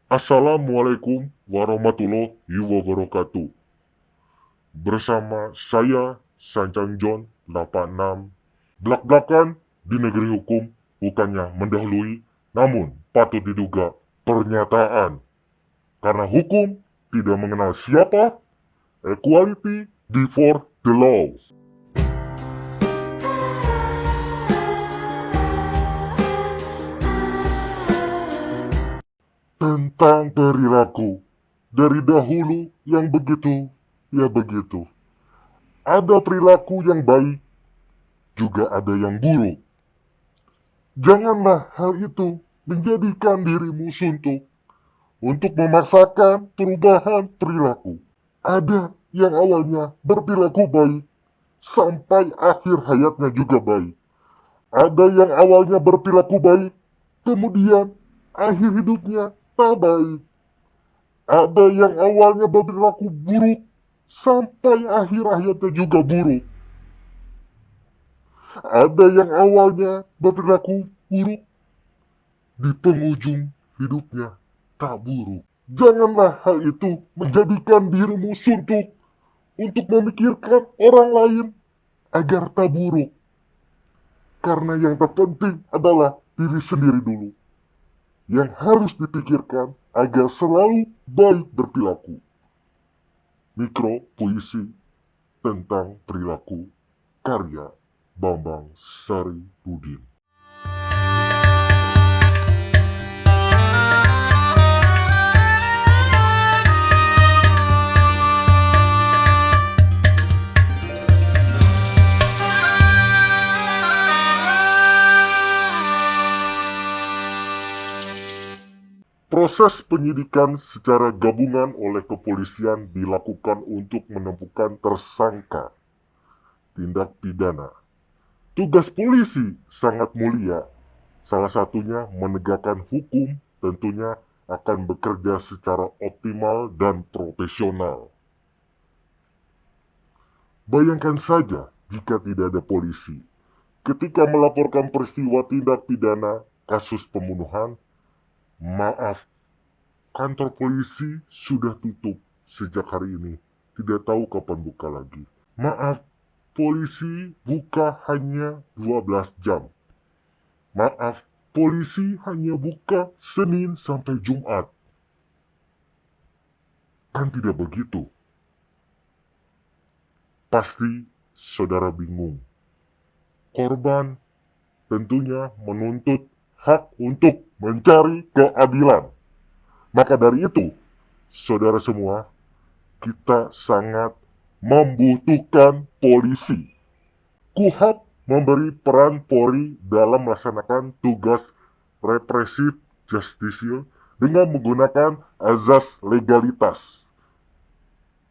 Assalamualaikum warahmatullahi wabarakatuh. Bersama saya, Sanjang John 86. Blak-blakan di negeri hukum bukannya mendahului, namun patut diduga pernyataan. Karena hukum tidak mengenal siapa, equality before the law. Tentang perilaku, dari dahulu yang begitu, ya begitu. Ada perilaku yang baik, juga ada yang buruk. Janganlah hal itu menjadikan dirimu suntuk untuk memaksakan perubahan perilaku. Ada yang awalnya berperilaku baik, sampai akhir hayatnya juga baik. Ada yang awalnya berperilaku baik, kemudian akhir hidupnya tak baik. Ada yang awalnya berperilaku buruk, sampai akhir hayatnya juga buruk. Ada yang awalnya berperilaku buruk, di penghujung hidupnya tak buruk. Janganlah hal itu menjadikan dirimu suntuk untuk memikirkan orang lain agar tak buruk. Karena yang terpenting adalah diri sendiri dulu, yang harus dipikirkan agar selalu baik berperilaku. Mikro puisi tentang perilaku, karya Bambang Sari Budin. Proses penyidikan secara gabungan oleh kepolisian dilakukan untuk menemukan tersangka tindak pidana. Tugas polisi sangat mulia, salah satunya menegakkan hukum, tentunya akan bekerja secara optimal dan profesional. Bayangkan saja jika tidak ada polisi. Ketika melaporkan peristiwa tindak pidana kasus pembunuhan, maaf, kantor polisi sudah tutup sejak hari ini. Tidak tahu kapan buka lagi. Maaf, polisi buka hanya 12 jam. Maaf, polisi hanya buka Senin sampai Jumat. Kan tidak begitu. Pasti saudara bingung. Korban tentunya menuntut hak untuk mencari keadilan. Maka dari itu, saudara semua, kita sangat membutuhkan polisi. KUHAP memberi peran Polri dalam melaksanakan tugas represif justisial dengan menggunakan azas legalitas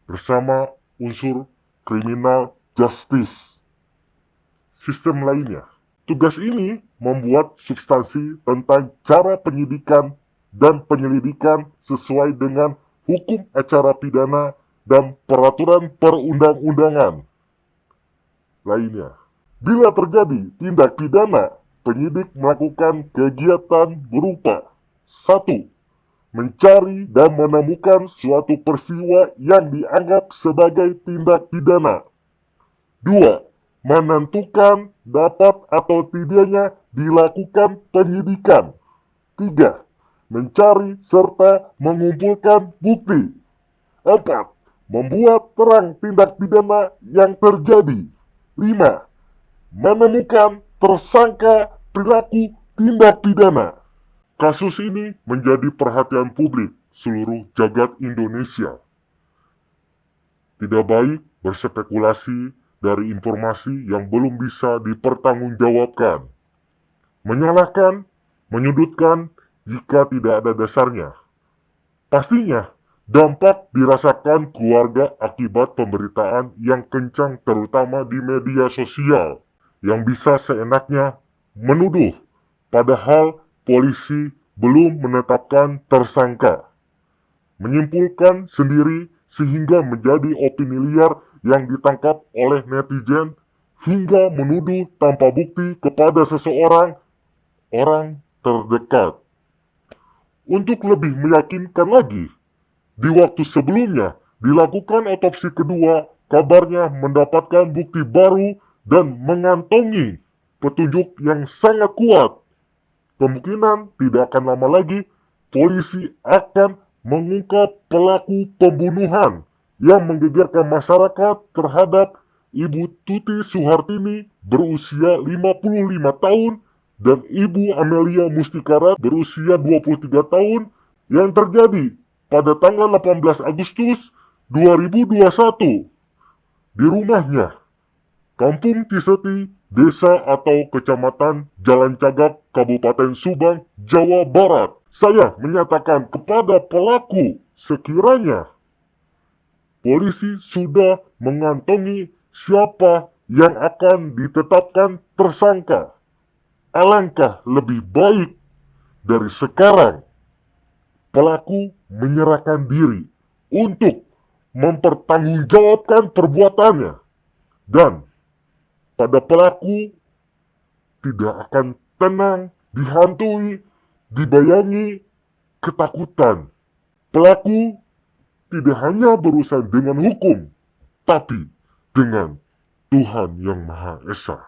bersama unsur criminal justice. Sistem lainnya, tugas ini membuat substansi tentang cara penyidikan dan penyelidikan sesuai dengan hukum acara pidana dan peraturan perundang-undangan lainnya. Bila terjadi tindak pidana, penyidik melakukan kegiatan berupa 1. Mencari dan menemukan suatu peristiwa yang dianggap sebagai tindak pidana. 2. Menentukan dapat atau tidaknya dilakukan penyidikan. 3. Mencari serta mengumpulkan bukti. 4. Membuat terang tindak pidana yang terjadi. 5. Menemukan tersangka perilaku tindak pidana. Kasus ini menjadi perhatian publik seluruh jagat Indonesia. Tidak baik berspekulasi dari informasi yang belum bisa dipertanggungjawabkan. Menyalahkan, menyudutkan jika tidak ada dasarnya. Pastinya, dampak dirasakan keluarga akibat pemberitaan yang kencang terutama di media sosial, yang bisa seenaknya menuduh, padahal polisi belum menetapkan tersangka. Menyimpulkan sendiri sehingga menjadi opini liar yang ditangkap oleh netizen hingga menuduh tanpa bukti kepada seseorang, orang terdekat. Untuk lebih meyakinkan lagi, di waktu sebelumnya dilakukan otopsi kedua, kabarnya mendapatkan bukti baru dan mengantongi petunjuk yang sangat kuat. Kemungkinan tidak akan lama lagi polisi akan mengungkap pelaku pembunuhan yang menggegerkan masyarakat terhadap Ibu Tuti Suhartini berusia 55 tahun dan Ibu Amelia Mustikara berusia 23 tahun yang terjadi pada tanggal 18 Agustus 2021 di rumahnya, Kampung Ciseti, Desa atau Kecamatan Jalan Cagak, Kabupaten Subang, Jawa Barat. Saya menyatakan kepada pelaku, sekiranya polisi sudah mengantongi siapa yang akan ditetapkan tersangka, alangkah lebih baik dari sekarang pelaku menyerahkan diri untuk mempertanggungjawabkan perbuatannya, dan pada pelaku tidak akan tenang, dihantui, dibayangi ketakutan. Pelaku tidak hanya berurusan dengan hukum, tapi dengan Tuhan Yang Maha Esa.